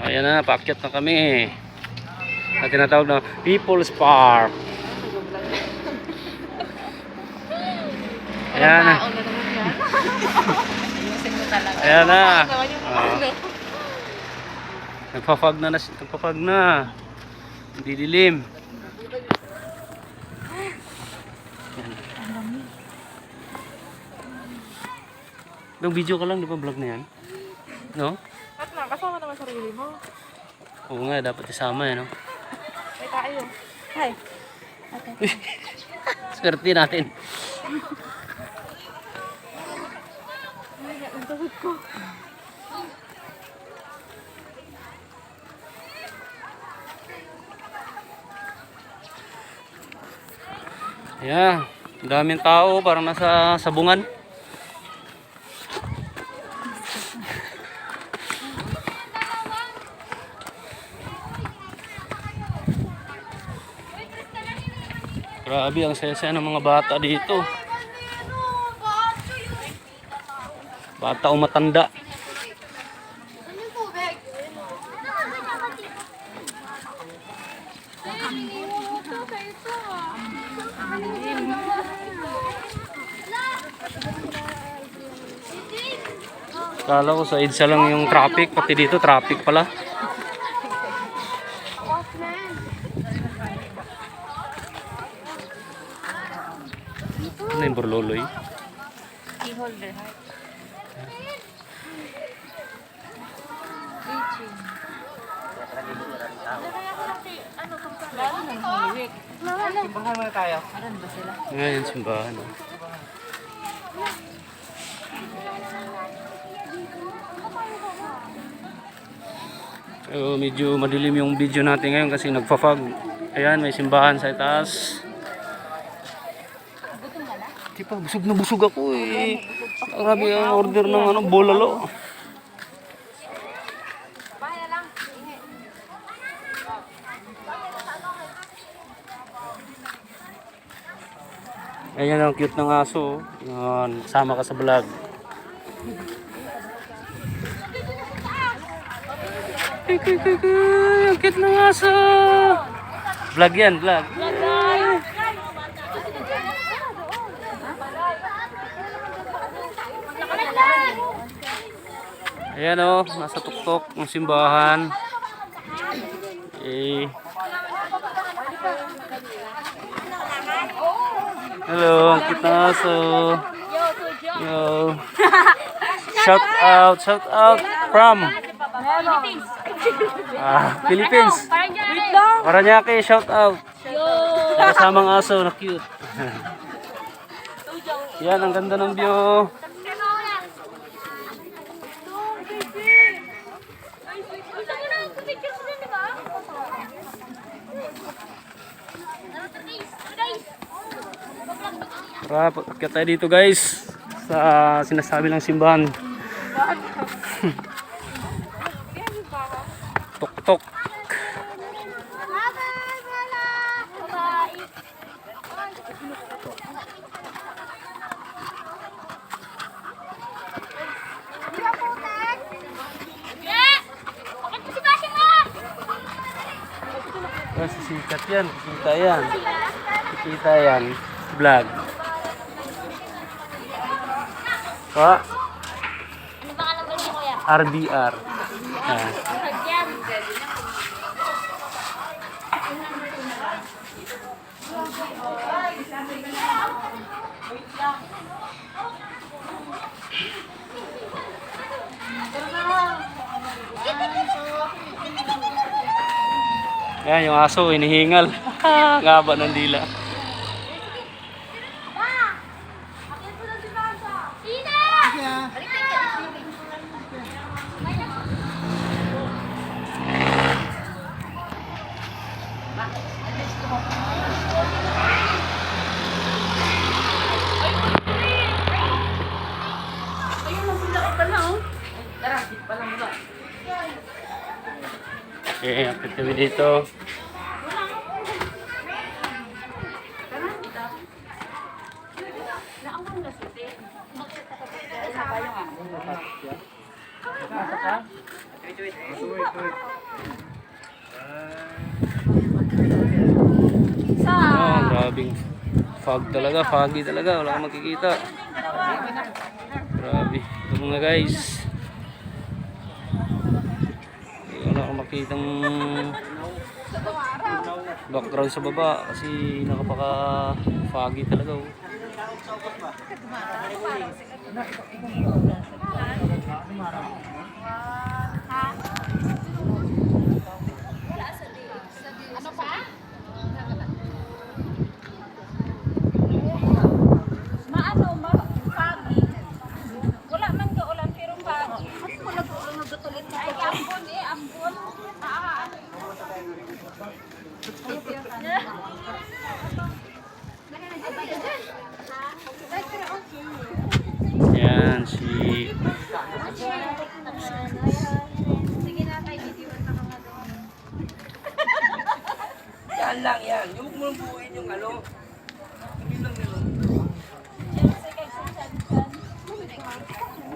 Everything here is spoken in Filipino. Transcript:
Ayan na, paakyat na kami. At tinatawag na People's Park. Ayan na. Ayan na. Nagpa-fog na, nagpa-fog na. Hindi dilim. Yung video ka lang, di ba vlog na yan? No? At na, kasama naman sarili mo. Oo nga, dapat isama yan, no? May tayo. Hi. Swerte natin. Ang tuhod ko. Ayan, daming tao, parang nasa sabungan. Grabe, ang saya-saya ng mga bata dito. Bata o matanda. Kala ko sa EDSA lang yung traffic, pati dito traffic pala. Ano yung burloloy? Key holder. Simbahan muna tayo. Ngayon, simbahan. Medyo madilim yung video natin ngayon kasi nagpa-fog. Ayan, may simbahan sa itaas. Di pa, busog na busog ako eh. Grabe ang order ng ano, bolalo. Ayan ang cute ng aso. Yan, sama ka sa vlog. Ang cute ng aso. Vlog yan, vlog. Ayan o, nasa tuktok ng simbahan. Eh. Hello, ang cute na aso. Yo. Shout out from Philippines. Paranaque, shout out. Kasamang aso na cute. Yan, ang ganda ng view. Tara, pagkat tayo dito guys sa sinasabi ng simbahan. Tok-tok. Sisikat yan, kikita yan. Kikita yan. Vlog. Pa? Ano ba alam mo kuya? RBR. Ah. Yan yung aso, inihingal. Ngaba ng dila. Okay, akit kami dito. Ah, grabing fog talaga, foggy talaga, wala kang makikita. Grabe. Ito mga guys. Wala kang makitang background sa baba kasi nakapaka foggy talaga. Oh. Ano pa? Foggy. Wala man ka ulan pero foggy. Wala ko ulan nagtutulit ay ambon ambon. Yan si Sige na tayo video na mga Yan lang yan. Yung mong buuin yung ano,